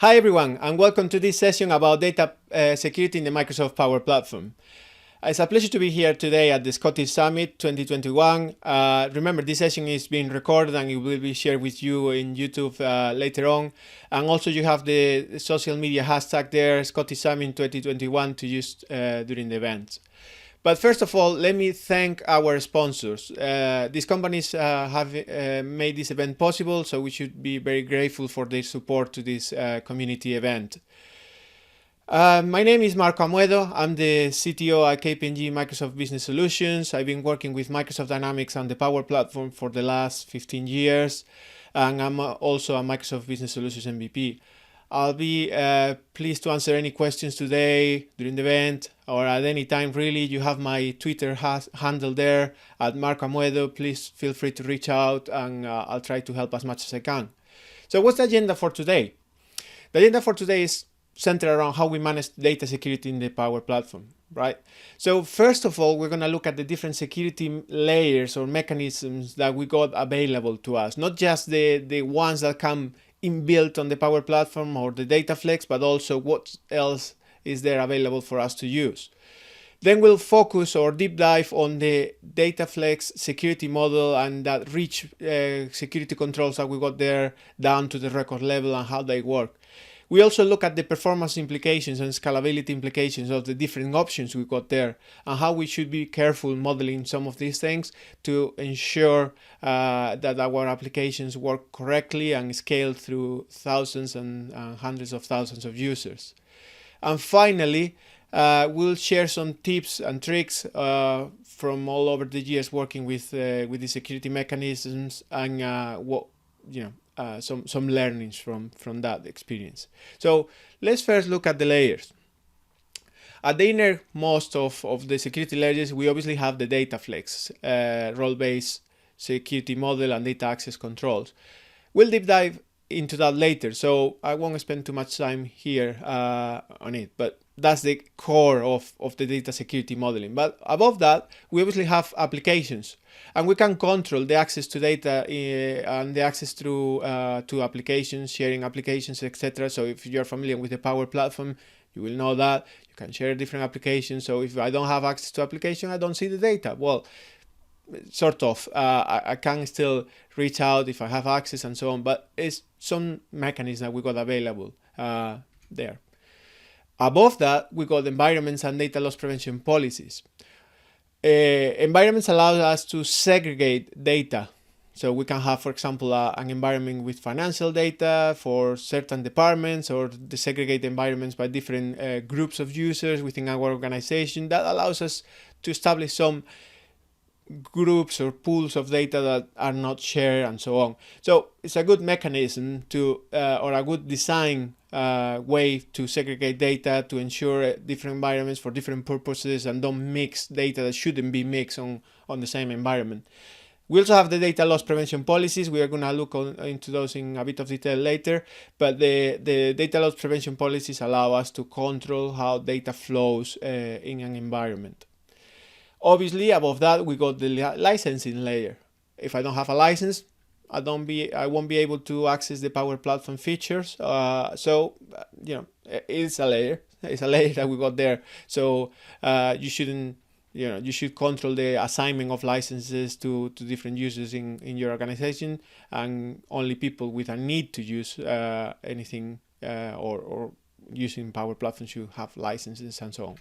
Hi everyone, and welcome to this session about data security in the Microsoft Power Platform. It's a pleasure to be here today at the Scottish Summit 2021. Remember, this session is being recorded and it will be shared with you in YouTube later on. And also you have the social media hashtag there, Scottish Summit 2021, to use during the event. But first of all, let me thank our sponsors. These companies have made this event possible, so we should be very grateful for their support to this community event. My name is Marco Amoedo. I'm the CTO at KPMG Microsoft Business Solutions. I've been working with Microsoft Dynamics and the Power Platform for the last 15 years, and I'm also a Microsoft Business Solutions MVP. I'll be pleased to answer any questions today during the event or at any time really. You have my Twitter handle there at Marco Amoedo. Please feel free to reach out and I'll try to help as much as I can. So what's the agenda for today? The agenda for today is centered around how we manage data security in the Power Platform, right? So first of all, we're going to look at the different security layers or mechanisms that we got available to us, not just the ones that come inbuilt on the Power Platform or the DataFlex, but also what else is there available for us to use. Then we'll focus or deep dive on the DataFlex security model and that rich security controls that we got there down to the record level and how they work. We also look at the performance implications and scalability implications of the different options we got there and how we should be careful modeling some of these things to ensure that our applications work correctly and scale through thousands and hundreds of thousands of users. And finally, we'll share some tips and tricks from all over the years working with the security mechanisms and some learnings from that experience. So let's first look at the layers. At the innermost of the security layers, we obviously have the DataFlex, role-based security model and data access controls. We'll deep dive into that later, so I won't spend too much time here on it, but that's the core of the data security modeling. But above that, we obviously have applications, and we can control the access to data and the access through to applications, sharing applications, etc. So if you're familiar with the Power Platform, you will know that you can share different applications. So if I don't have access to application, I don't see the data. Well, sort of, I can still reach out if I have access and so on, but it's some mechanism that we got available there. Above that, we got environments and data loss prevention policies. Environments allow us to segregate data. So we can have, for example, an environment with financial data for certain departments, or desegregate environments by different groups of users within our organization. That allows us to establish some groups or pools of data that are not shared and so on. So it's a good mechanism to or a good design way to segregate data to ensure different environments for different purposes and don't mix data that shouldn't be mixed on the same environment. We also have the data loss prevention policies. We are going to look into those in a bit of detail later, but the data loss prevention policies allow us to control how data flows in an environment. Obviously, above that, we got the licensing layer. If I don't have a license, I won't be able to access the Power Platform features. It's a layer. It's a layer that we got there. So you should control the assignment of licenses to different users in your organization, and only people with a need to use anything or using Power Platform should have licenses and so on.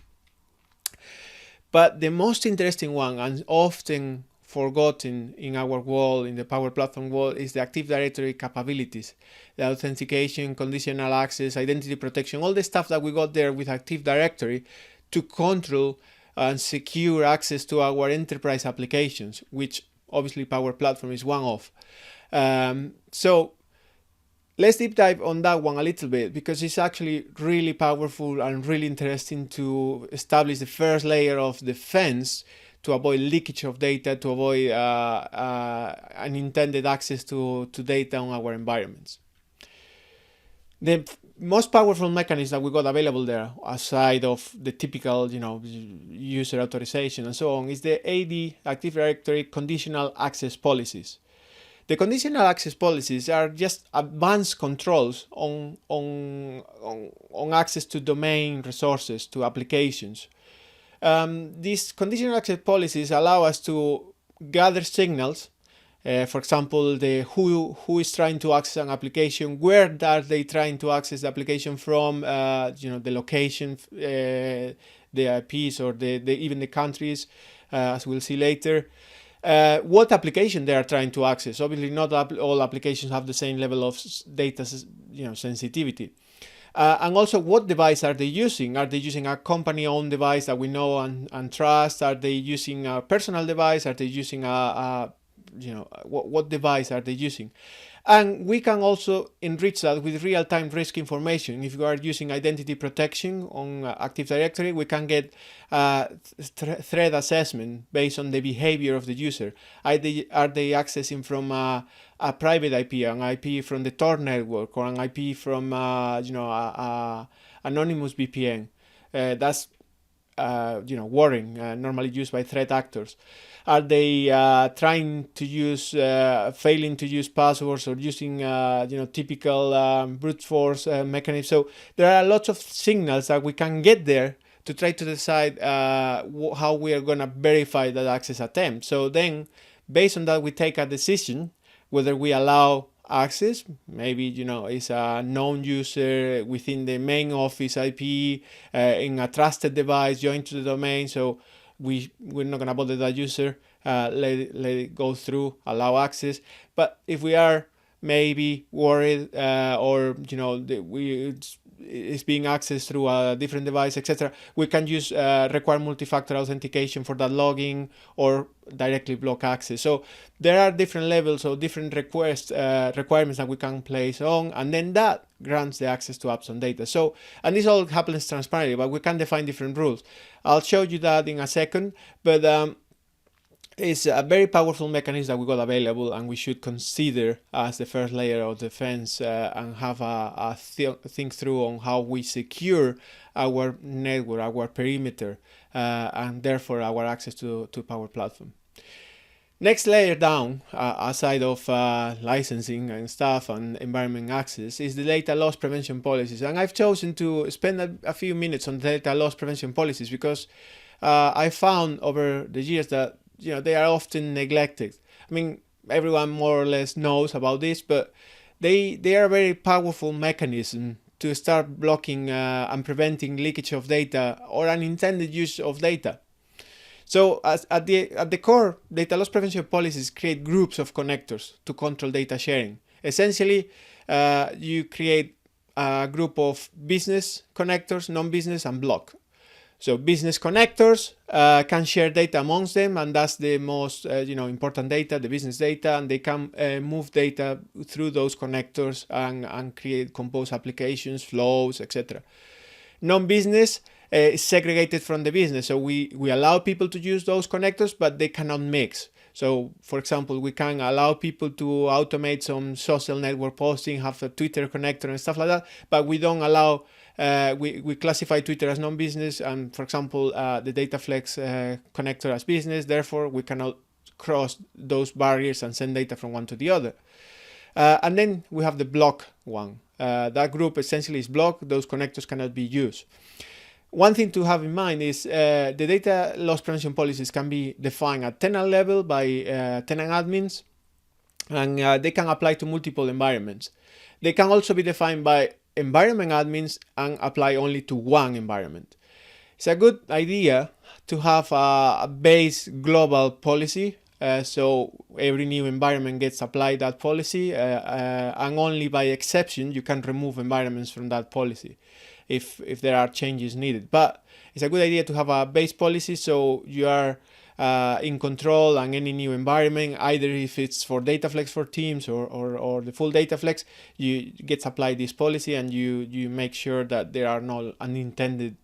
But the most interesting one, and often forgotten in our world, in the Power Platform world, is the Active Directory capabilities, the authentication, conditional access, identity protection, all the stuff that we got there with Active Directory to control and secure access to our enterprise applications, which obviously Power Platform is one of. So let's deep dive on that one a little bit, because it's actually really powerful and really interesting to establish the first layer of defense to avoid leakage of data, to avoid unintended access to data on our environments. The most powerful mechanism that we got available there, aside of the typical, user authorization and so on, is the AAD Active Directory Conditional Access Policies. The conditional access policies are just advanced controls on access to domain resources, to applications. These conditional access policies allow us to gather signals. For example, who is trying to access an application, where are they trying to access the application from, the location, the IPs, or even the countries, as we'll see later. What application they are trying to access. Obviously, not all applications have the same level of data, sensitivity. And also, what device are they using? Are they using a company-owned device that we know and trust? Are they using a personal device? Are they using what device are they using? And we can also enrich that with real-time risk information. If you are using identity protection on Active Directory, we can get threat assessment based on the behavior of the user. Are they accessing from a private IP, an IP from the Tor network, or an IP from anonymous VPN? That's warning, normally used by threat actors. Are they trying to use, failing to use passwords, or using, typical brute force mechanisms? So there are lots of signals that we can get there to try to decide how we are going to verify that access attempt. So then, based on that, we take a decision whether we allow access. Maybe it's a known user within the main office IP in a trusted device joined to the domain, so we're not going to bother that user, let it go through, allow access. But if we are maybe worried, or it's being accessed through a different device, etc., we can use require multi-factor authentication for that login, or directly block access. So there are different levels or different requirements that we can place on, and then that grants the access to apps and data. So, and this all happens transparently, but we can define different rules. I'll show you that in a second, but it's a very powerful mechanism that we got available, and we should consider as the first layer of defense, and have a think through on how we secure our network, our perimeter, and therefore our access to Power Platform. Next layer down, aside of licensing and stuff and environment access, is the data loss prevention policies. And I've chosen to spend a few minutes on data loss prevention policies because I found over the years that they are often neglected. I mean, everyone more or less knows about this, but they are a very powerful mechanism to start blocking and preventing leakage of data or unintended use of data. So at the core, data loss prevention policies create groups of connectors to control data sharing. Essentially, you create a group of business connectors, non-business, and block. So business connectors can share data amongst them, and that's the most important data, the business data, and they can move data through those connectors and compose applications, flows, etc. Non-business is segregated from the business, so we allow people to use those connectors, but they cannot mix. So, for example, we can allow people to automate some social network posting, have a Twitter connector and stuff like that, but we don't allow. We classify Twitter as non-business, and for example, the DataFlex connector as business. Therefore, we cannot cross those barriers and send data from one to the other. And then we have the block one. That group essentially is blocked. Those connectors cannot be used. One thing to have in mind is the data loss prevention policies can be defined at tenant level by tenant admins, and they can apply to multiple environments. They can also be defined by environment admins and apply only to one environment. It's a good idea to have a base global policy, so every new environment gets applied that policy, and only by exception you can remove environments from that policy if there are changes needed. But it's a good idea to have a base policy so you are in control, and any new environment, either if it's for DataFlex for Teams or the full DataFlex, you gets applied this policy, and you make sure that there are no unintended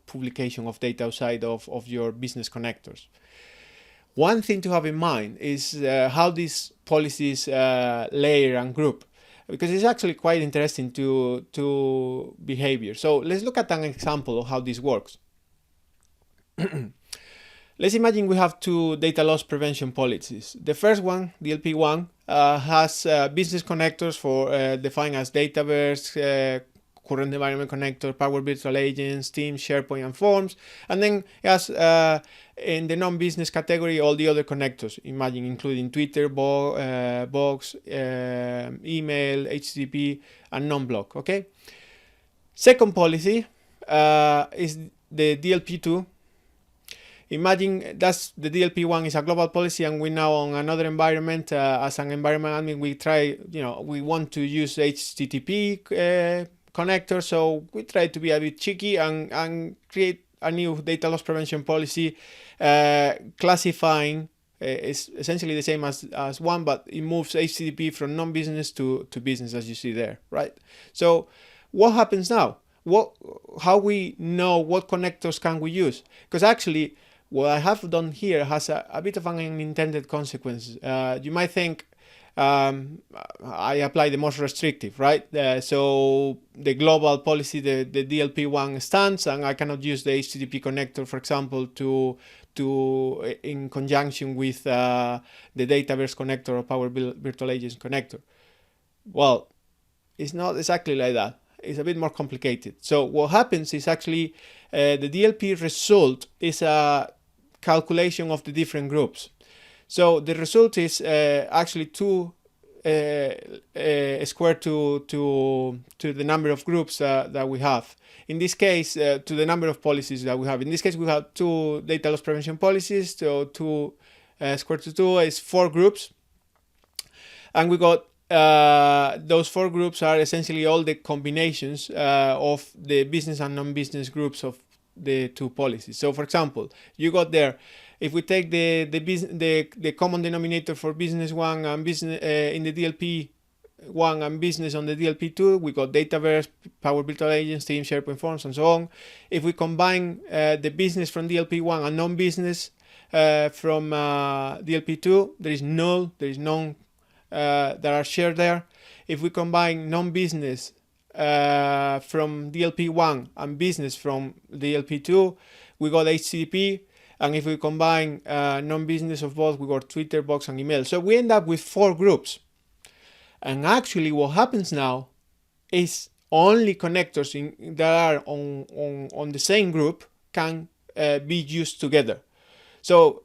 publication of data outside of your business connectors. One thing to have in mind is how these policies layer and group, because it's actually quite interesting to behavior. So let's look at an example of how this works. Let's imagine we have two data loss prevention policies. The first one, DLP1, has business connectors for defined as Dataverse, current environment connector, Power Virtual Agents, Teams, SharePoint, and Forms. And then it has in the non-business category all the other connectors, imagine including Twitter, Box, email, HTTP, and non-block. Okay. Second policy is the DLP2. Imagine that's the DLP1 is a global policy, and we now on another environment as an environment admin we try, we want to use HTTP connector, so we try to be a bit cheeky and create a new data loss prevention policy classifying. It's essentially the same as one, but it moves HTTP from non-business to business, as you see there, right? So what happens now? How we know what connectors can we use? Because actually what I have done here has a bit of an unintended consequence. You might think I apply the most restrictive, right? So the global policy, the DLP1 stands, and I cannot use the HTTP connector, for example, to in conjunction with the Dataverse connector or Power Virtual Agents connector. Well, it's not exactly like that. It's a bit more complicated. So what happens is actually the DLP result is a calculation of the different groups. So the result is actually 2 squared to the number of groups that we have. In this case, to the number of policies that we have. In this case, we have 2 data loss prevention policies. So 2 squared to 2 is 4 groups. And we got those 4 groups are essentially all the combinations of the business and non-business groups of the 2 policies. So for example, you got there, if we take the common denominator for business 1 and business in the DLP 1 and business on the DLP 2, we got Dataverse, Power Virtual Agents, Teams, SharePoint, Forms, and so on. If we combine the business from DLP 1 and non-business from DLP 2, there is none that are shared there. If we combine non-business from DLP1 and business from DLP2, we got HTTP. And if we combine non-business of both, we got Twitter, Box, and email. So we end up with 4 groups. And actually what happens now is only connectors that are on the same group can be used together. So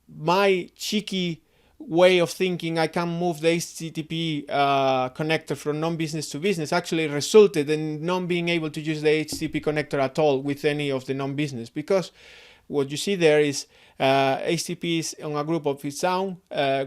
my cheeky way of thinking, I can move the HTTP connector from non-business to business, actually resulted in not being able to use the HTTP connector at all with any of the non-business, because what you see there is HTTP is on a group of its own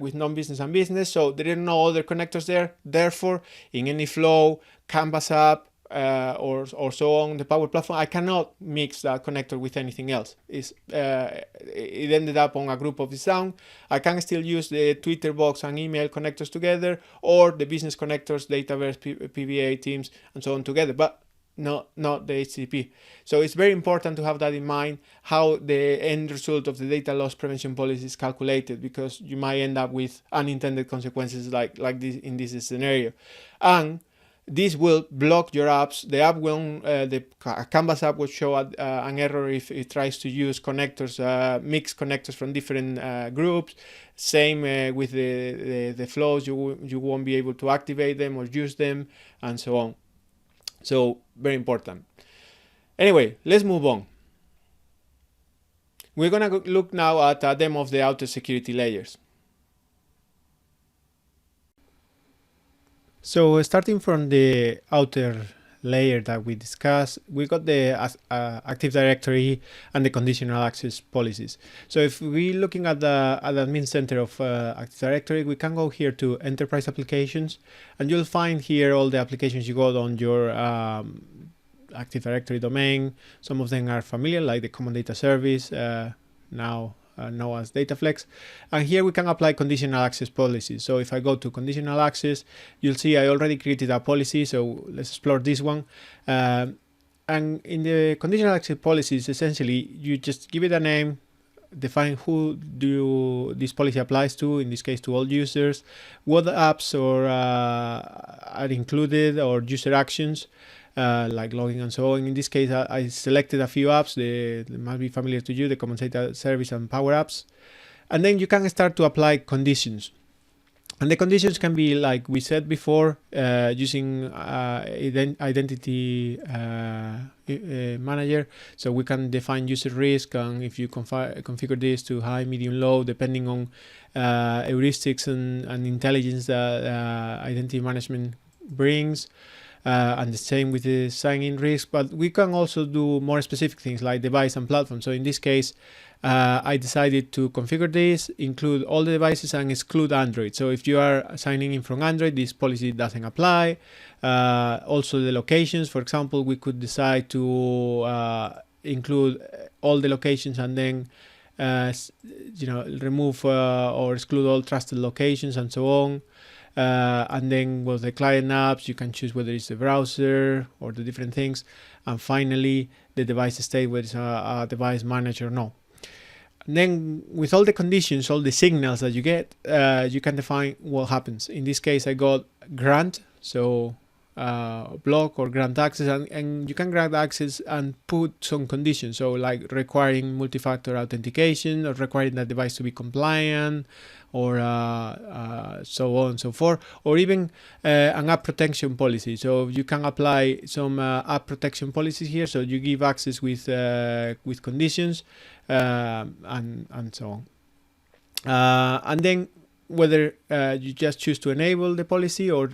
with non-business and business, so there are no other connectors there. Therefore, in any flow, Canvas app, or so on the Power Platform, I cannot mix that connector with anything else. It ended up on a group of its own. I can still use the Twitter, Box, and email connectors together, or the business connectors, Dataverse, PBA, Teams, and so on together, but not the HTTP. So it's very important to have that in mind, how the end result of the data loss prevention policy is calculated, because you might end up with unintended consequences like this in this scenario. And this will block your apps. The app will, the Canvas app will show an error if it tries to use connectors, mixed connectors from different groups. Same with the flows, you won't be able to activate them or use them, and so on. So very important. Anyway, let's move on. We're gonna look now at a demo of the outer security layers. So starting from the outer layer that we discussed, we got the Active Directory and the conditional access policies. So if we're looking at the admin center of Active Directory, we can go here to Enterprise Applications, and you'll find here all the applications you got on your Active Directory domain. Some of them are familiar, like the Common Data Service, now known as DataFlex. And here we can apply conditional access policies. So if I go to conditional access, you'll see I already created a policy. So let's explore this one. And in the conditional access policies, essentially, you just give it a name, define who this policy applies to, in this case to all users, what apps are included, or user actions, like logging and so on. In this case, I selected a few apps. They might be familiar to you, the Common Data Service and Power Apps. And then you can start to apply conditions. And the conditions can be, like we said before, using identity manager. So we can define user risk, and if you configure this to high, medium, low, depending on heuristics and intelligence that identity management brings. And the same with the sign-in risk, but we can also do more specific things like device and platform. So in this case, I decided to configure this, include all the devices and exclude Android. So if you are signing in from Android, this policy doesn't apply. Also the locations, for example, we could decide to include all the locations and then remove or exclude all trusted locations and so on. And then with the client apps, you can choose whether it's the browser or the different things. And finally, the device state, whether it's a device manager or no. And then with all the conditions, all the signals that you get, you can define what happens. In this case, I got grant, so block or grant access, and you can grant access and put some conditions. So like requiring multi-factor authentication, or requiring that device to be compliant, or so on and so forth, or even an app protection policy. So you can apply some app protection policies here. So you give access with conditions and so on. And then whether you just choose to enable the policy or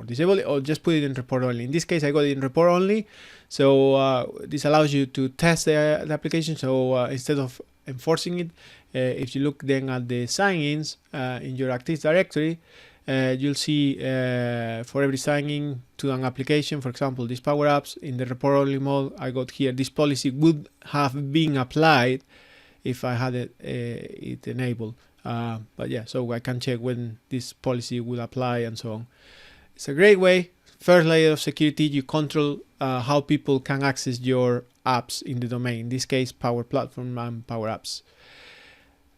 disable it, or just put it in report only. In this case, I got it in report only. So this allows you to test the application. So instead of enforcing it, if you look then at the sign-ins in your Active Directory, you'll see for every sign-in to an application, for example, these Power Apps, in the report-only mode, I got here, this policy would have been applied if I had it enabled. But yeah, so I can check when this policy will apply and so on. It's a great way. First layer of security, you control how people can access your apps in the domain. In this case, Power Platform and Power Apps.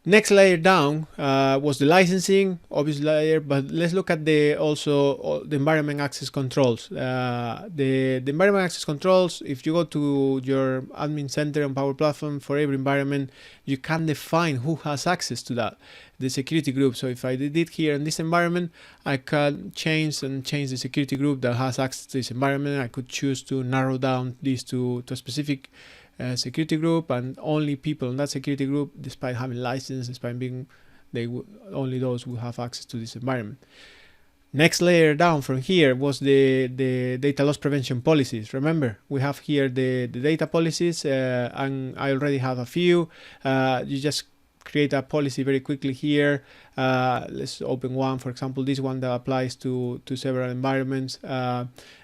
Next layer down was the licensing, obvious layer, but let's look at the environment access controls. The environment access controls, if you go to your admin center on Power Platform, for every environment, you can define who has access to that, the security group. So if I did it here in this environment, I can change the security group that has access to this environment. I could choose to narrow down this to a specific security group, and only people in that security group, despite having license, despite being only those who have access to this environment. Next layer down from here was the data loss prevention policies. Remember, we have here the data policies, and I already have a few. You just create a policy very quickly here. Let's open one, for example, this one that applies to several environments.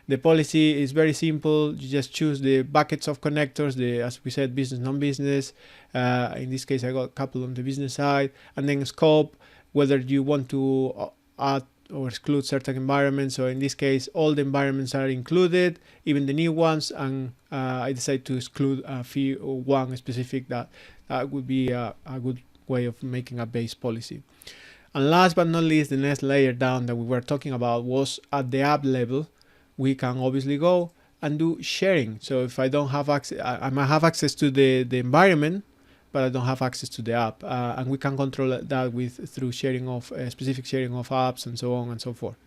The policy is very simple. You just choose the buckets of connectors, as we said, business, non-business. In this case, I got a couple on the business side, and then scope, whether you want to add or exclude certain environments. So in this case, all the environments are included, even the new ones, and I decide to exclude one specific that would be a good way of making a base policy. And last but not least, the next layer down that we were talking about was at the app level. We can obviously go and do sharing. So if I don't have access, I might have access to the environment, but I don't have access to the app, and we can control that through sharing of specific sharing of apps and so on and so forth.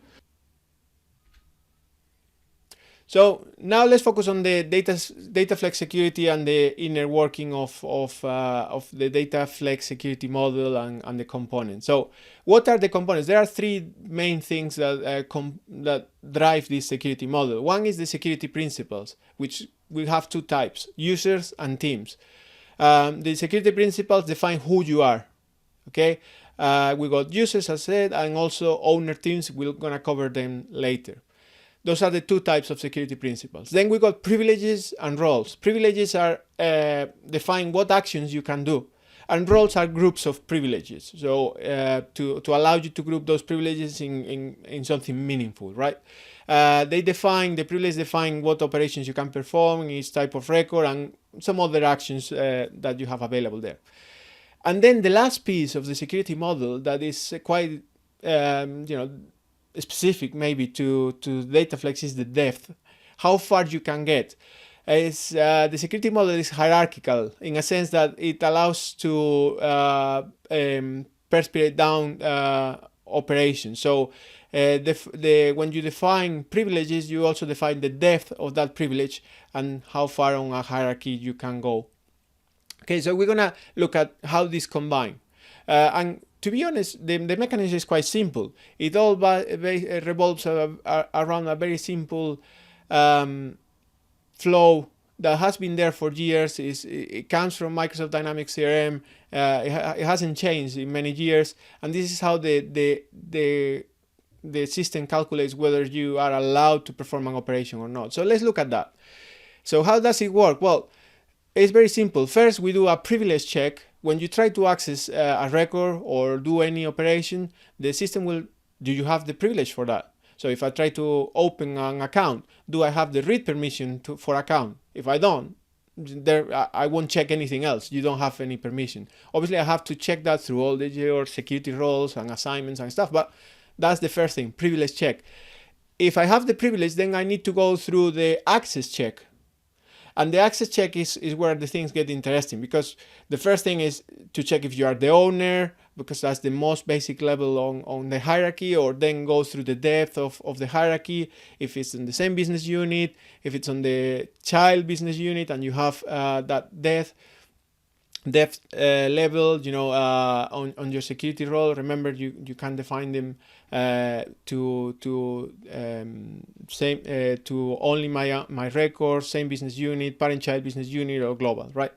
So now let's focus on the DataFlex security and the inner working of the DataFlex security model and the components. So what are the components? There are three main things that drive this security model. One is the security principles, which we have two types: users and teams. The security principles define who you are. Okay, we got users, as said, and also owner teams. We're gonna cover them later. Those are the two types of security principles. Then we got privileges and roles. Privileges are define what actions you can do, and roles are groups of privileges. So to allow you to group those privileges in something meaningful, right? The privileges define what operations you can perform, each type of record, and some other actions that you have available there. And then the last piece of the security model that is quite, specific maybe to DataFlex is the depth, how far you can get. The security model is hierarchical in a sense that it allows to perspirate down operation. So when you define privileges, you also define the depth of that privilege and how far on a hierarchy you can go. Okay, so we're gonna look at how these combine. And to be honest, the mechanism is quite simple. It all revolves around a very simple flow that has been there for years. It comes from Microsoft Dynamics CRM. It hasn't changed in many years, and this is how the system calculates whether you are allowed to perform an operation or not. So let's look at that. So how does it work? Well, it's very simple. First, we do a privilege check. When you try to access a record or do any operation, the system will, do you have the privilege for that? So if I try to open an account, do I have the read permission for account? If I don't, I won't check anything else. You don't have any permission. Obviously, I have to check that through all your security roles and assignments and stuff, but that's the first thing, privilege check. If I have the privilege, then I need to go through the access check. And the access check is where the things get interesting, because the first thing is to check if you are the owner, because that's the most basic level on the hierarchy, or then go through the depth of the hierarchy, if it's in the same business unit, if it's on the child business unit and you have that depth level, on your security role. Remember, you can define them to only my record, same business unit, parent-child business unit, or global, right?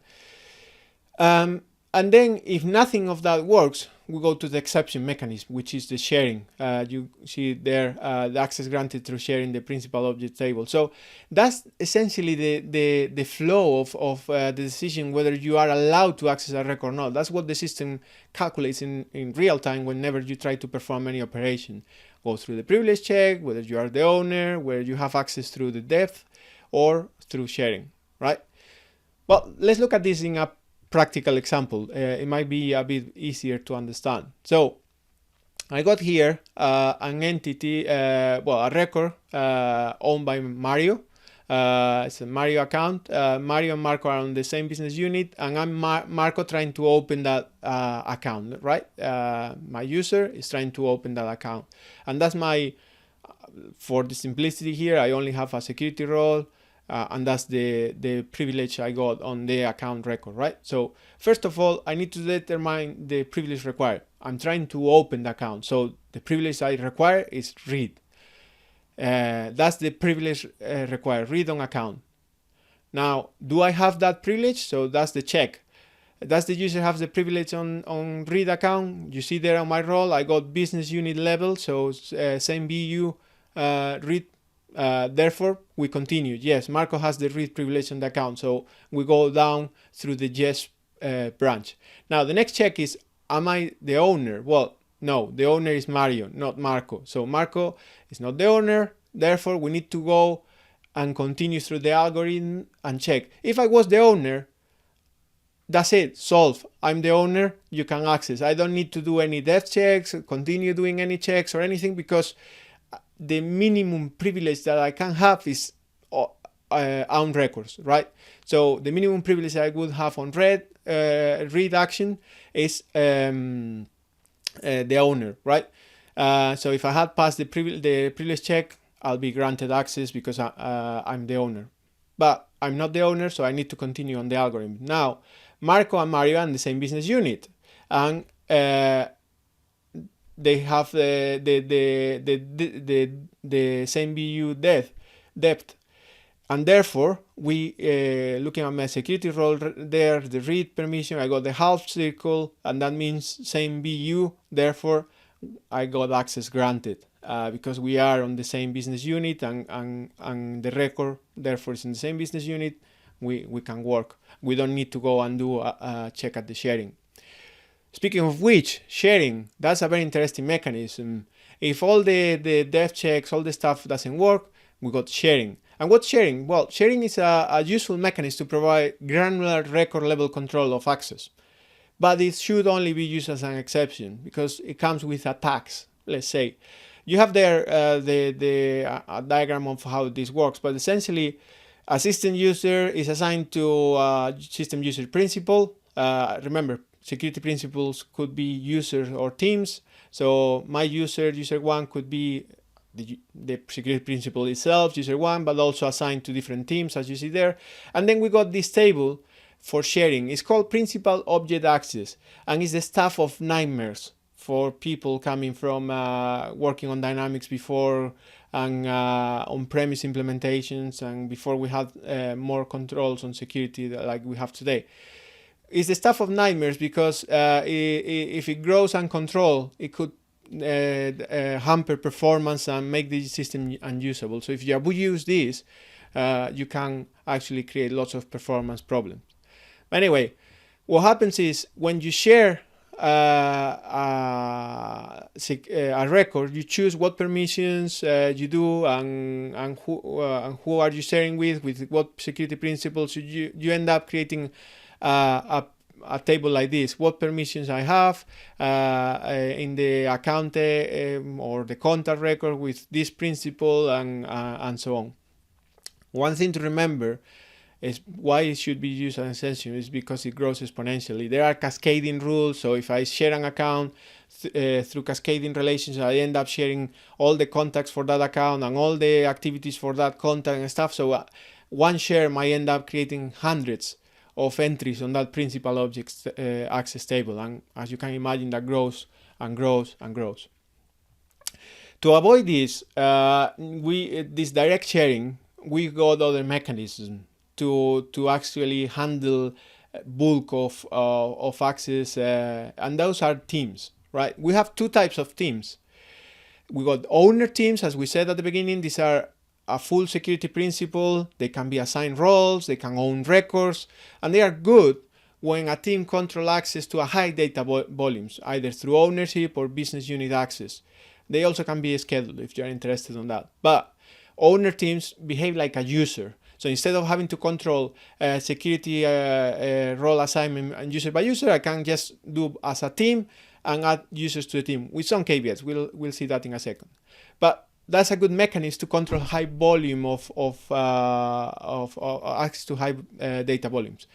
And then if nothing of that works, we go to the exception mechanism, which is the sharing. You see there, the access granted through sharing the principal object table. So that's essentially the flow of the decision whether you are allowed to access a record or not. That's what the system calculates in real time whenever you try to perform any operation. Go through the privilege check, whether you are the owner, whether you have access through the depth or through sharing, right? Well, let's look at this in a practical example. It might be a bit easier to understand. So I got here an entity, a record owned by Mario. It's a Mario account. Mario and Marco are on the same business unit, and I'm Marco trying to open that account, right? My user is trying to open that account, and that's for the simplicity here, I only have a security role. And that's the privilege I got on the account record, right? So first of all, I need to determine the privilege required. I'm trying to open the account, so the privilege I require is read. That's the privilege required, read on account. Now, do I have that privilege? So that's the check. Does the user have the privilege on read account? You see there on my role, I got business unit level, so same BU read. Therefore, we continue. Yes, Marco has the read privilege on the account, so we go down through the yes branch. Now, the next check is, am I the owner? Well, no, the owner is Mario, not Marco. So Marco is not the owner, therefore we need to go and continue through the algorithm and check. If I was the owner, that's it, solve. I'm the owner, you can access. I don't need to do any depth checks, continue doing any checks or anything, because the minimum privilege that I can have is on records, right? So the minimum privilege I would have on read action is the owner, right? So if I had passed the privilege check, I'll be granted access because I'm the owner. But I'm not the owner, so I need to continue on the algorithm. Now, Marco and Mario are in the same business unit, and they have the same BU depth, and therefore we looking at my security role there, the read permission, I got the half circle, and that means same BU, therefore I got access granted because we are on the same business unit, and the record therefore is in the same business unit. We can work. We don't need to go and do a check at the sharing. Speaking of which, sharing, that's a very interesting mechanism. If all the dev checks, all the stuff doesn't work, we got sharing. And what's sharing? Well, sharing is a useful mechanism to provide granular record level control of access. But it should only be used as an exception because it comes with attacks, let's say. You have there a diagram of how this works, but essentially a system user is assigned to system user principal. Remember, security principles could be users or teams. So my user 1 could be the security principle itself, user 1, but also assigned to different teams, as you see there. And then we got this table for sharing. It's called principal object access, and it's the stuff of nightmares for people coming from working on Dynamics before and on-premise implementations, and before we had more controls on security like we have today. It's the stuff of nightmares because if it grows uncontrolled, it could hamper performance and make the system unusable. So if you abuse this, you can actually create lots of performance problems. Anyway, what happens is when you share a record, you choose what permissions you do and who are you sharing with what security principles. You end up creating a table like this: what permissions I have in the account or the contact record with this principle, and so on. One thing to remember is why it should be used as an extension is because it grows exponentially. There are cascading rules, so if I share an account through cascading relations, I end up sharing all the contacts for that account and all the activities for that contact and stuff. So one share might end up creating hundreds of entries on that principal object access table, and as you can imagine, that grows and grows and grows. To avoid this, this direct sharing, we got other mechanisms to actually handle bulk of access, and those are teams, right? We have two types of teams. We got owner teams, as we said at the beginning. These are a full security principle. They can be assigned roles, they can own records, and they are good when a team controls access to a high data volumes, either through ownership or business unit access. They also can be scheduled if you're interested in that. But owner teams behave like a user. So instead of having to control security role assignment and user by user, I can just do as a team and add users to the team with some caveats. We'll see that in a second. But that's a good mechanism to control high volume of access to high data volumes.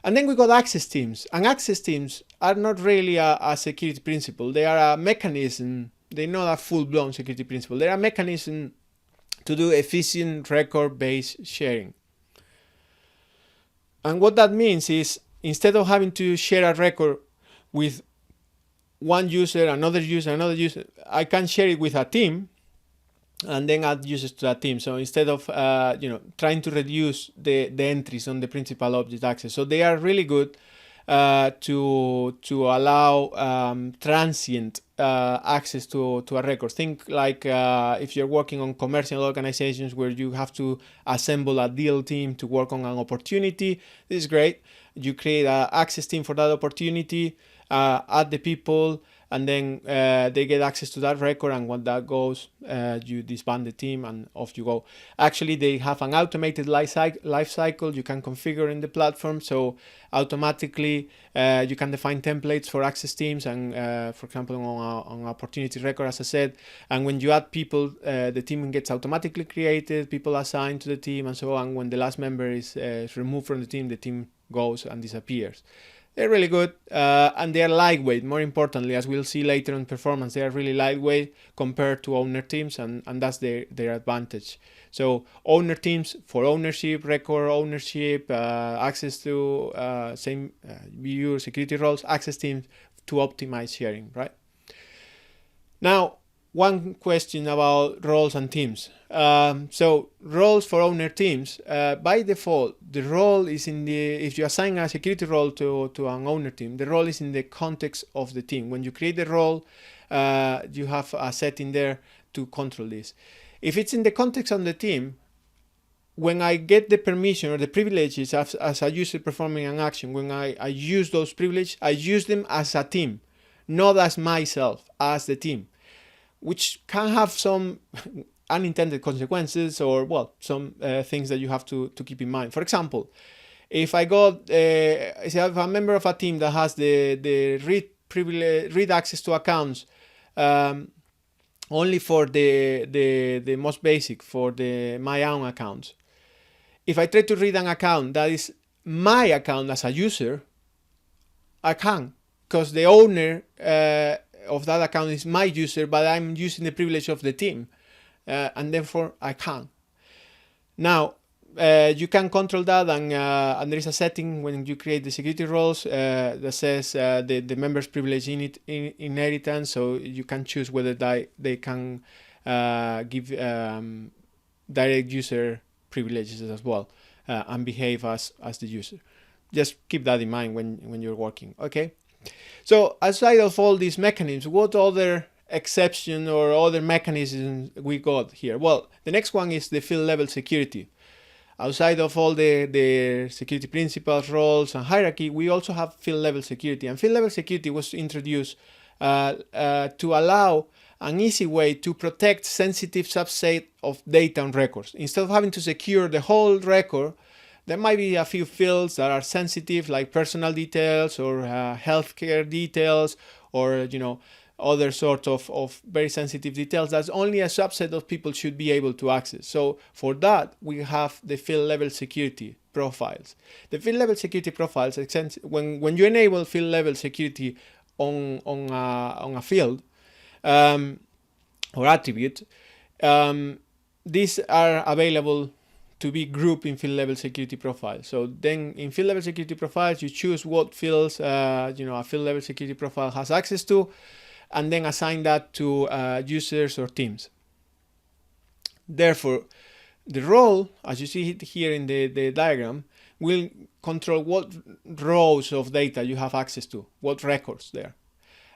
And then we got access teams. And access teams are not really a security principle. They are a mechanism. They're not a full-blown security principle. They're a mechanism to do efficient record-based sharing. And what that means is, instead of having to share a record with one user, another user, I can share it with a team and then add users to that team. So instead of trying to reduce the entries on the principal object access, so they are really good to allow transient access to a record. Think like if you're working on commercial organizations where you have to assemble a deal team to work on an opportunity. This is great. You create an access team for that opportunity, add the people, and then they get access to that record, and when that goes, you disband the team and off you go. Actually, they have an automated life cycle you can configure in the platform, so automatically you can define templates for access teams, and for example on opportunity record, as I said, and when you add people, the team gets automatically created, people assigned to the team, and so on. When the last member is removed from the team goes and disappears. They're really good, and they are lightweight. More importantly, as we'll see later on performance, they are really lightweight compared to owner teams, and that's their advantage. So owner teams for ownership, record ownership, access to same view, security roles, access teams to optimize sharing, right? Now, one question about roles and teams. So roles for owner teams, by default, the role is in if you assign a security role to an owner team, the role is in the context of the team. When you create the role, you have a setting there to control this. If it's in the context of the team, when I get the permission or the privileges as a user performing an action, when I use those privileges, I use them as a team, not as myself, as the team, which can have some unintended consequences, or some things that you have to keep in mind. For example, if I got if I have a member of a team that has the read access to accounts only for the most basic, for my own accounts. If I try to read an account that is my account as a user, I can, because the owner of that account is my user, but I'm using the privilege of the team, and therefore I can't. Now, you can control that, and there is a setting when you create the security roles that says the members privilege inheritance, so you can choose whether they can give direct user privileges as well and behave as the user. Just keep that in mind when you're working, okay? So aside of all these mechanisms, what other exception or other mechanisms we got here? Well, the next one is the field level security. Outside of all the security principles, roles, and hierarchy, we also have field level security. And field level security was introduced to allow an easy way to protect sensitive subset of data and records. Instead of having to secure the whole record, there might be a few fields that are sensitive, like personal details or healthcare details, or other sort of very sensitive details that only a subset of people should be able to access. So for that, we have the field level security profiles. The field level security profiles, when you enable field level security on a field or attribute, these are available to be grouped in field level security profiles. So then in field level security profiles, you choose what fields a field level security profile has access to, and then assign that to users or teams. Therefore, the role, as you see it here in the diagram, will control what rows of data you have access to, what records there.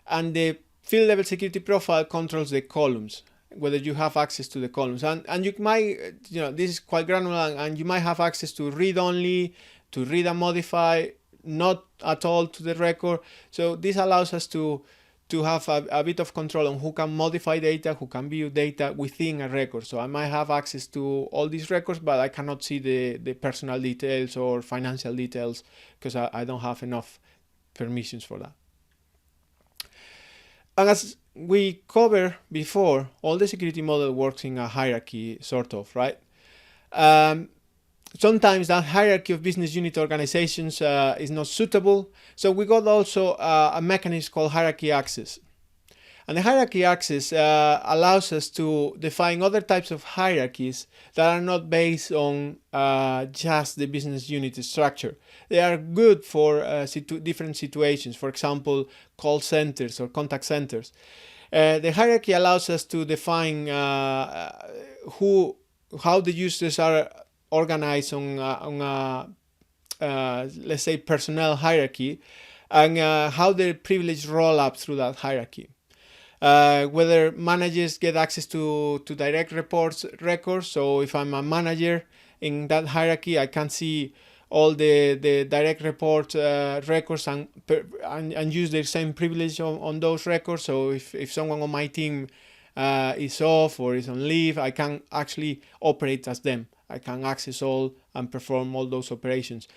And the field level security profile controls the columns, whether you have access to the columns. And you might, this is quite granular, and you might have access to read only, to read and modify, not at all to the record. So this allows us to have a bit of control on who can modify data, who can view data within a record. So I might have access to all these records, but I cannot see the personal details or financial details because I don't have enough permissions for that. And as we covered before, all the security model works in a hierarchy, sort of, right? Sometimes that hierarchy of business unit organizations is not suitable. So we got also a mechanism called hierarchy access. And the hierarchy access allows us to define other types of hierarchies that are not based on just the business unit structure. They are good for different situations, for example, call centers or contact centers. The hierarchy allows us to define how the users are organized on let's say, personnel hierarchy, and how their privilege roll up through that hierarchy. Whether managers get access to direct reports records. So if I'm a manager in that hierarchy, I can see all the direct report records and use the same privilege on those records. So if someone on my team is off or is on leave, I can actually operate as them. I can access all and perform all those operations.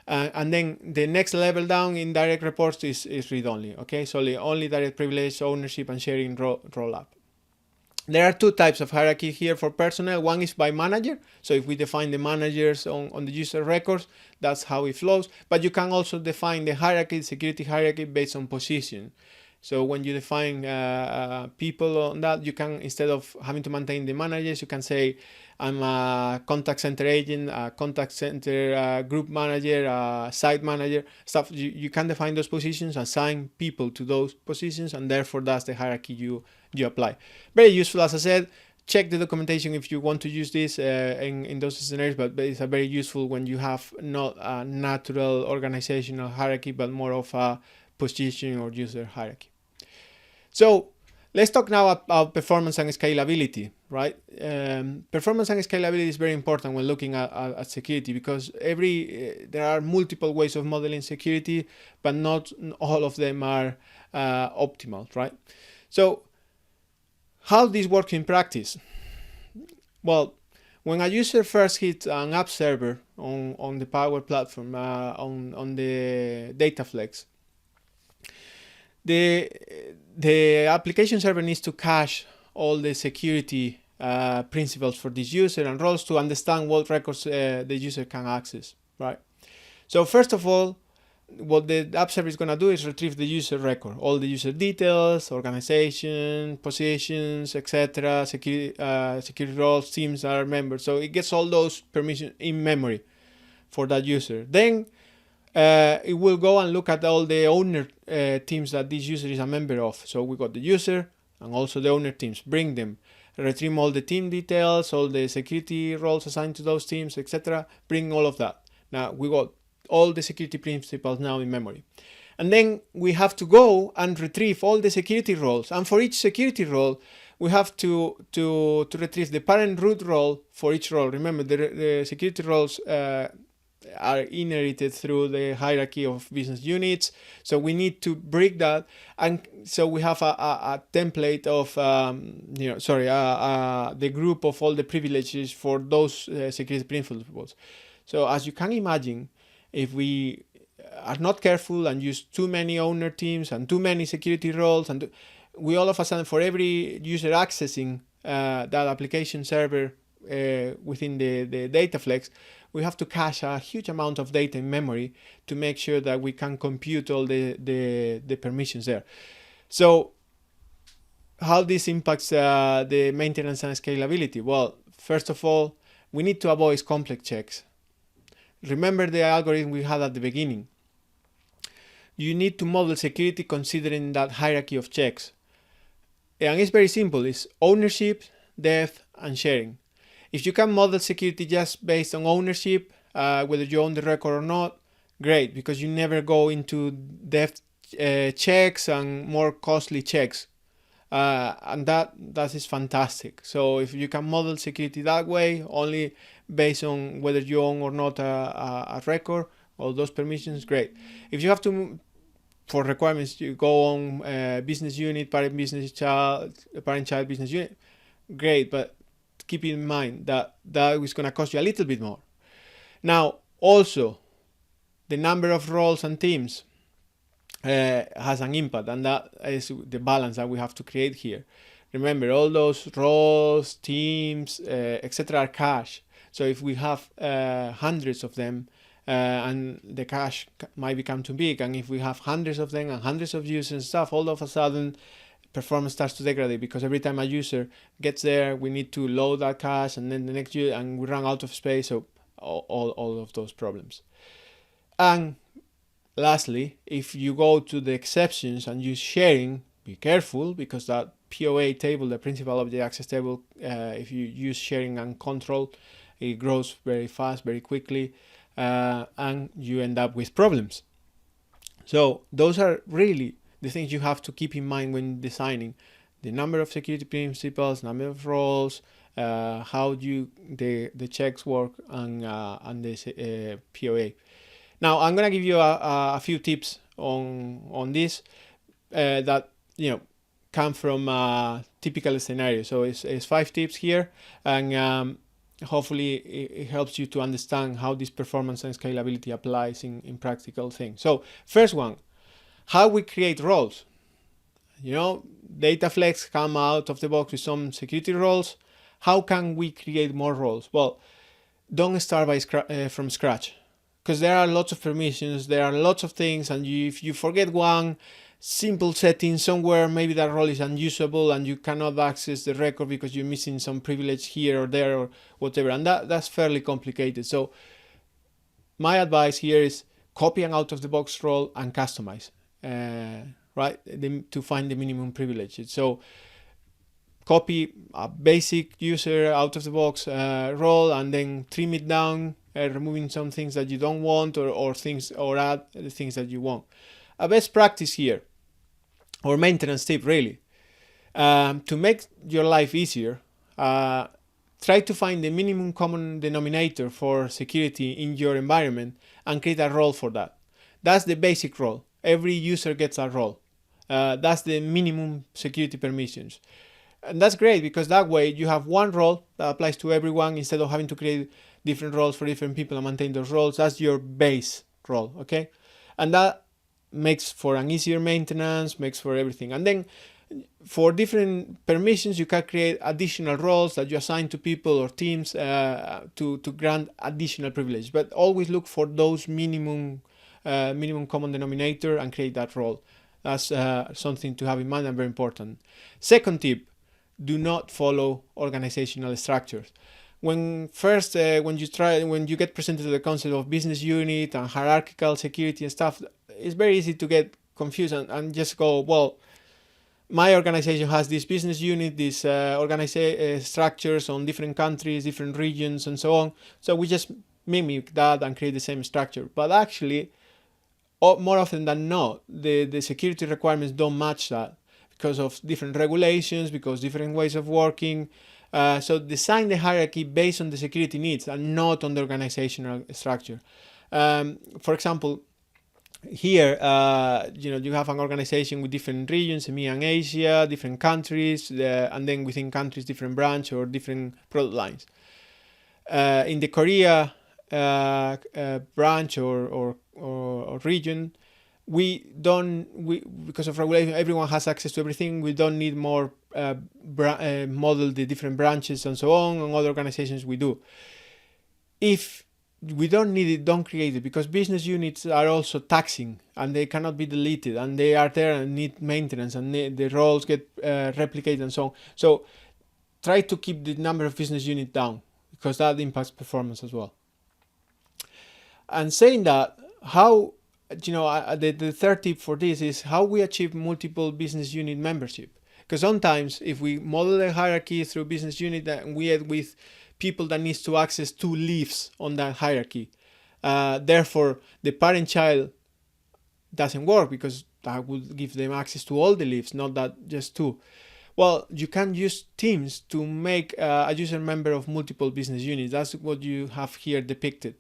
And then the next level down in direct reports is read-only. Okay, so only direct privilege, ownership, and sharing roll up. There are two types of hierarchy here for personnel. One is by manager. So if we define the managers on the user records, that's how it flows. But you can also define the hierarchy, security hierarchy, based on position. So when you define people on that, you can, instead of having to maintain the managers, you can say, I'm a contact center agent, a contact center group manager, a site manager, stuff. You can define those positions, assign people to those positions, and therefore that's the hierarchy you apply. Very useful, as I said. Check the documentation if you want to use this in those scenarios, but it's a very useful when you have not a natural organizational hierarchy, but more of a position or user hierarchy. So let's talk now about performance and scalability, right? Performance and scalability is very important when looking at security, because there are multiple ways of modeling security, but not all of them are optimal, right? So how this works in practice? Well, when a user first hits an app server on the Power Platform, on the DataFlex, the application server needs to cache all the security principles for this user and roles to understand what records the user can access, right? So first of all, what the app server is going to do is retrieve the user record, all the user details, organization, positions, etc., security roles, teams are members. So it gets all those permissions in memory for that user. Then it will go and look at all the owner teams that this user is a member of. So we got the user and also the owner teams. Bring them, retrieve all the team details, all the security roles assigned to those teams, etc. Bring all of that. Now we got all the security principles now in memory. And then we have to go and retrieve all the security roles. And for each security role, we have to retrieve the parent root role for each role. Remember, the security roles are inherited through the hierarchy of business units. So we need to break that. And so we have a template of, the group of all the privileges for those security principles. So as you can imagine, if we are not careful and use too many owner teams and too many security roles, and we all of a sudden, for every user accessing that application server within the DataFlex, we have to cache a huge amount of data in memory to make sure that we can compute all the permissions there. So how this impacts the maintenance and scalability? Well, first of all, we need to avoid complex checks. Remember the algorithm we had at the beginning. You need to model security considering that hierarchy of checks. And it's very simple. It's ownership, depth, and sharing. If you can model security just based on ownership, whether you own the record or not, great, because you never go into depth checks and more costly checks. And that is fantastic. So if you can model security that way, only based on whether you own or not a record, all those permissions, great. If you have to, for requirements, you go on business unit, parent child business unit, great, but keep in mind that is going to cost you a little bit more. Now, also, the number of roles and teams has an impact, and that is the balance that we have to create here. Remember, all those roles, teams, etc. are cache. So if we have hundreds of them, and the cache might become too big, and if we have hundreds of them and hundreds of users and stuff, all of a sudden performance starts to degrade, because every time a user gets there, we need to load that cache, and then the next user, and we run out of space. So all of those problems. And lastly, if you go to the exceptions and use sharing, be careful, because that POA table, the principal object access table, if you use sharing and control, it grows very fast, very quickly, and you end up with problems. So those are really the things you have to keep in mind when designing: the number of security principles, number of roles, how the checks work, and the POA. Now I'm gonna give you a few tips on this that come from typical scenarios. So it's 5 tips here, and hopefully it helps you to understand how this performance and scalability applies in practical things. So first one, how we create roles. DataFlex come out of the box with some security roles. How can we create more roles? Well, don't start from scratch, because there are lots of permissions, there are lots of things, and if you forget one simple setting somewhere, maybe that role is unusable and you cannot access the record because you're missing some privilege here or there or whatever, and that's fairly complicated. So my advice here is copy an out-of-the-box role and customize, to find the minimum privileges. So copy a basic user out-of-the-box role and then trim it down, removing some things that you don't want, or add the things that you want. A best practice here, or maintenance tip really, to make your life easier, try to find the minimum common denominator for security in your environment and create a role for that. That's the basic role. Every user gets a role. That's the minimum security permissions. And that's great, because that way you have one role that applies to everyone instead of having to create different roles for different people and maintain those roles. That's your base role, okay? And that makes for an easier maintenance, makes for everything. And then for different permissions, you can create additional roles that you assign to people or teams to grant additional privilege. But always look for those minimum minimum common denominator, and create that role. That's something to have in mind and very important. Second tip, do not follow organizational structures. When you get presented to the concept of business unit and hierarchical security and stuff, it's very easy to get confused and just go, well, my organization has this business unit, these structures on different countries, different regions, and so on. So we just mimic that and create the same structure. But actually, more often than not, the security requirements don't match that because of different regulations, because different ways of working. So design the hierarchy based on the security needs and not on the organizational structure. For example, here, you have an organization with different regions, EMEA and Asia, different countries, and then within countries, different branch or different product lines. In the Korea branch or region, because of regulation, everyone has access to everything. We don't need more model the different branches and so on, and other organizations we do. If we don't need it, don't create it, because business units are also taxing and they cannot be deleted, and they are there and need maintenance, and the roles get replicated and so on. So try to keep the number of business units down, because that impacts performance as well. And saying that, how, the third tip for this is how we achieve multiple business unit membership. Because sometimes if we model the hierarchy through business unit, and we add with people that needs to access 2 leaves on that hierarchy, therefore the parent-child doesn't work, because that would give them access to all the leaves, not that just 2. Well, you can use teams to make a user member of multiple business units. That's what you have here depicted.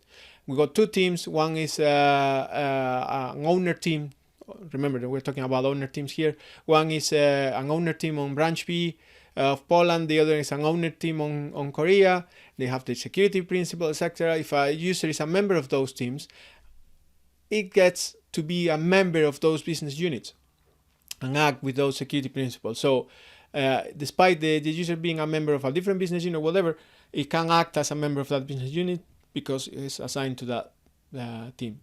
We got 2 teams. One is an owner team. Remember that we're talking about owner teams here. One is an owner team on branch B of Poland. The other is an owner team on Korea. They have the security principle, etc. If a user is a member of those teams, it gets to be a member of those business units and act with those security principles. So despite the user being a member of a different business unit or whatever, it can act as a member of that business unit because it's assigned to that team.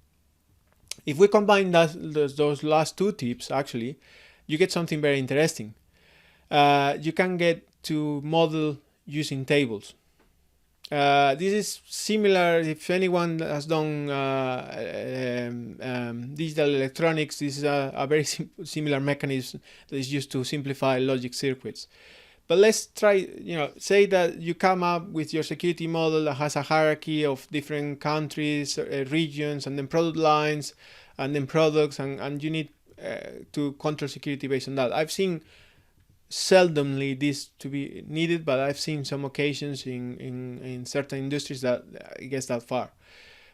If we combine those last 2 tips, actually, you get something very interesting. You can get to model using tables. This is similar, if anyone has done digital electronics, this is a very similar mechanism that is used to simplify logic circuits. But let's try, say that you come up with your security model that has a hierarchy of different countries, regions, and then product lines, and then products, and you need to control security based on that. I've seen seldomly this to be needed, but I've seen some occasions in certain industries that it gets that far.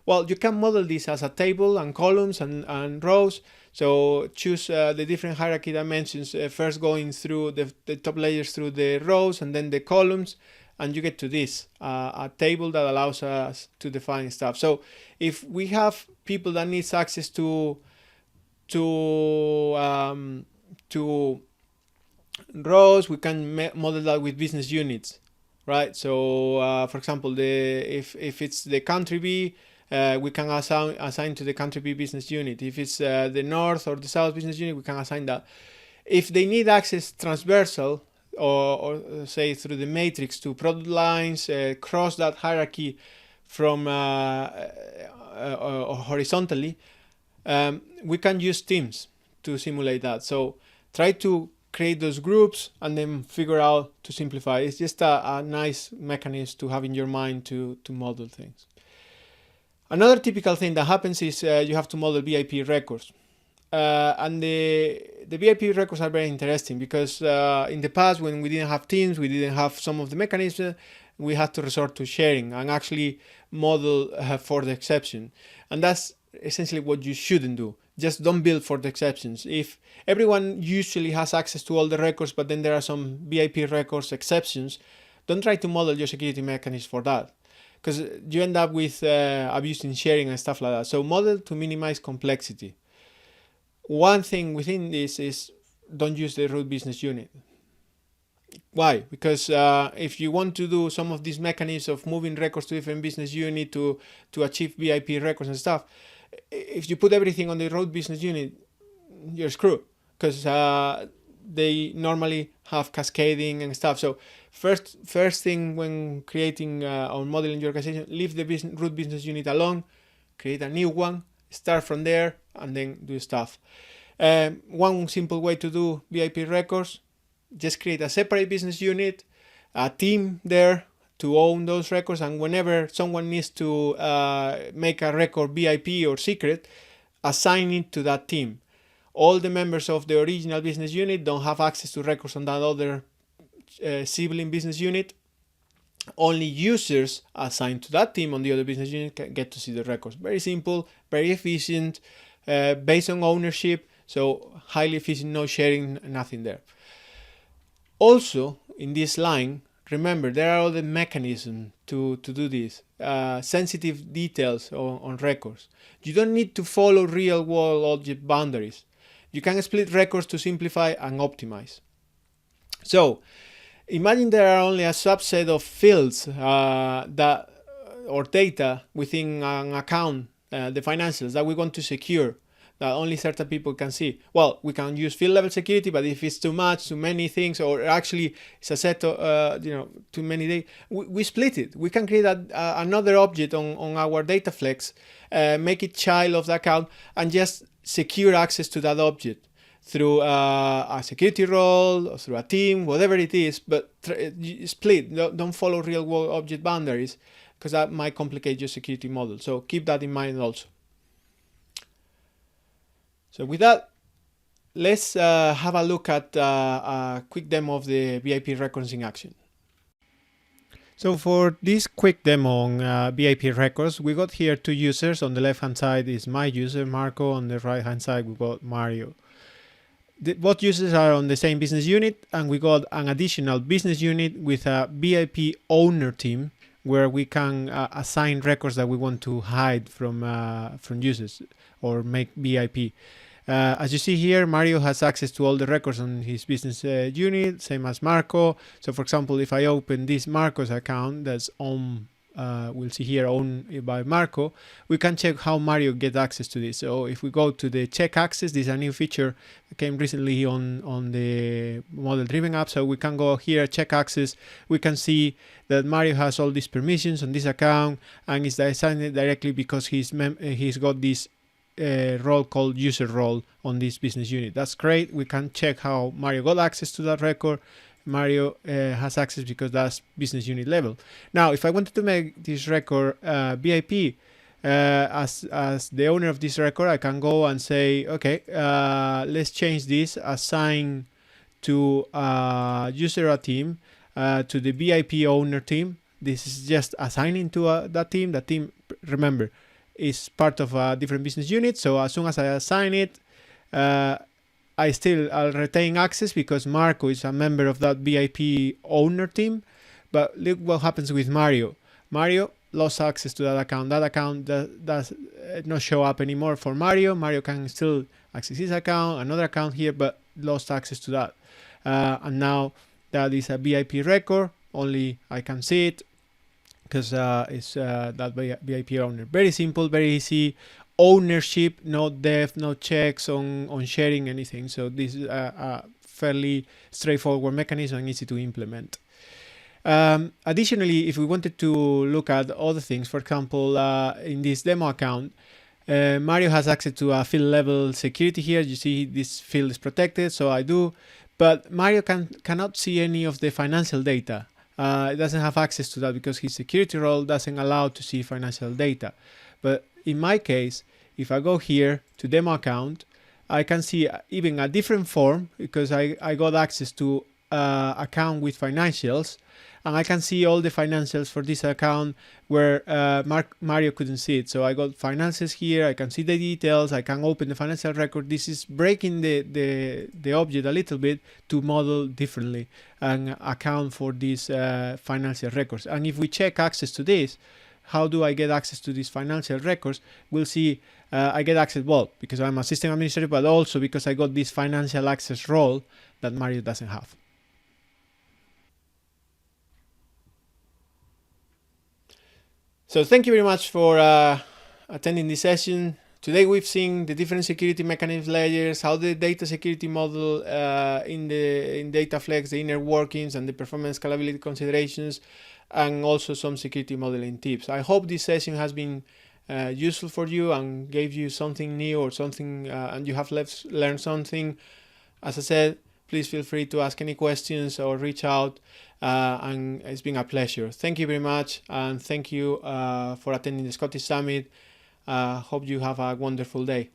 Well, you can model this as a table and columns and rows. So choose the different hierarchy dimensions, first going through the top layers through the rows and then the columns, and you get to this, a table that allows us to define stuff. So if we have people that needs access to rows, we can model that with business units, right? So for example, if it's the country B, we can assign to the country B business unit. If it's the north or the south business unit, we can assign that. If they need access transversal, or say through the matrix to product lines, cross that hierarchy from horizontally, we can use teams to simulate that. So try to create those groups and then figure out to simplify. It's just a nice mechanism to have in your mind to model things. Another typical thing that happens is you have to model VIP records. And the VIP records are very interesting because in the past, when we didn't have teams, we didn't have some of the mechanisms, we had to resort to sharing and actually model for the exception. And that's essentially what you shouldn't do. Just don't build for the exceptions. If everyone usually has access to all the records, but then there are some VIP records exceptions, don't try to model your security mechanism for that, because you end up with abusing sharing and stuff like that. So model to minimize complexity. One thing within this is don't use the root business unit. Why? Because if you want to do some of these mechanisms of moving records to different business unit to achieve VIP records and stuff, if you put everything on the root business unit, you're screwed, because they normally have cascading and stuff. So first thing when creating or modeling your organization, leave the root business unit alone, create a new one, start from there, and then do stuff. One simple way to do BIP records, just create a separate business unit, a team there to own those records, and whenever someone needs to make a record BIP or secret, assign it to that team. All the members of the original business unit don't have access to records on that other sibling business unit. Only users assigned to that team on the other business unit can get to see the records. Very simple, very efficient, based on ownership, so highly efficient, no sharing, nothing there. Also, in this line, remember, there are other mechanisms to do this. Sensitive details on records. You don't need to follow real-world object boundaries. You can split records to simplify and optimize. So, imagine there are only a subset of fields or data within an account, the financials, that we want to secure, that only certain people can see. Well, we can use field level security, but if it's too much, too many things, or actually it's a set of, too many data, we split it. We can create another object on our DataFlex, make it child of the account, and just secure access to that object through a security role or through a team, whatever it is, but split. Don't follow real world object boundaries, because that might complicate your security model. So keep that in mind also. So with that, let's have a look at a quick demo of the BIP records in action. So for this quick demo on BIP records, we got here two users. On the left-hand side is my user, Marco. On the right-hand side, we got Mario. Both users are on the same business unit, and we got an additional business unit with a BIP owner team, where we can assign records that we want to hide from users or make BIP. As you see here, Mario has access to all the records on his business unit, same as Marco. So for example, if I open this Marco's account that's owned, we'll see here, owned by Marco, we can check how Mario gets access to this. So if we go to the check access, this is a new feature that came recently on the model-driven app. So we can go here, check access. We can see that Mario has all these permissions on this account, and it's assigned directly because he's got this role called user role on this business unit. That's great. We can check how Mario got access to that record. Mario has access because that's business unit level. Now, if I wanted to make this record BIP, as the owner of this record, I can go and say, okay, let's change this, assign to user a team, to the BIP owner team. This is just assigning to that team. The team, remember, is part of a different business unit. So as soon as I assign it, I'll retain access because Marco is a member of that BIP owner team. But look what happens with Mario. Mario lost access to that account. That account does not show up anymore for Mario. Mario can still access his account, another account here, but lost access to that. And now that is a BIP record. Only I can see it because it's that BIP owner. Very simple, very easy. Ownership, no depth, no checks on sharing anything. So this is a fairly straightforward mechanism and easy to implement. Additionally, if we wanted to look at other things, for example, in this demo account, Mario has access to a field level security here. You see this field is protected, so I do. But Mario cannot see any of the financial data. It doesn't have access to that because his security role doesn't allow to see financial data. But in my case, if I go here to demo account, I can see even a different form because I got access to account with financials, and I can see all the financials for this account where Mario couldn't see it. So I got finances here, I can see the details, I can open the financial record. This is breaking the object a little bit to model differently and account for these financial records. And if we check access to this, how do I get access to these financial records? We'll see I get access, well, because I'm a system administrator, but also because I got this financial access role that Mario doesn't have. So thank you very much for attending this session. Today we've seen the different security mechanism layers, how the data security model in DataFlex, the inner workings and the performance scalability considerations, and also some security modeling tips. I hope this session has been useful for you and gave you something new or something, and you have learned something. As I said, please feel free to ask any questions or reach out, and it's been a pleasure. Thank you very much, and thank you for attending the Scottish Summit. Hope you have a wonderful day.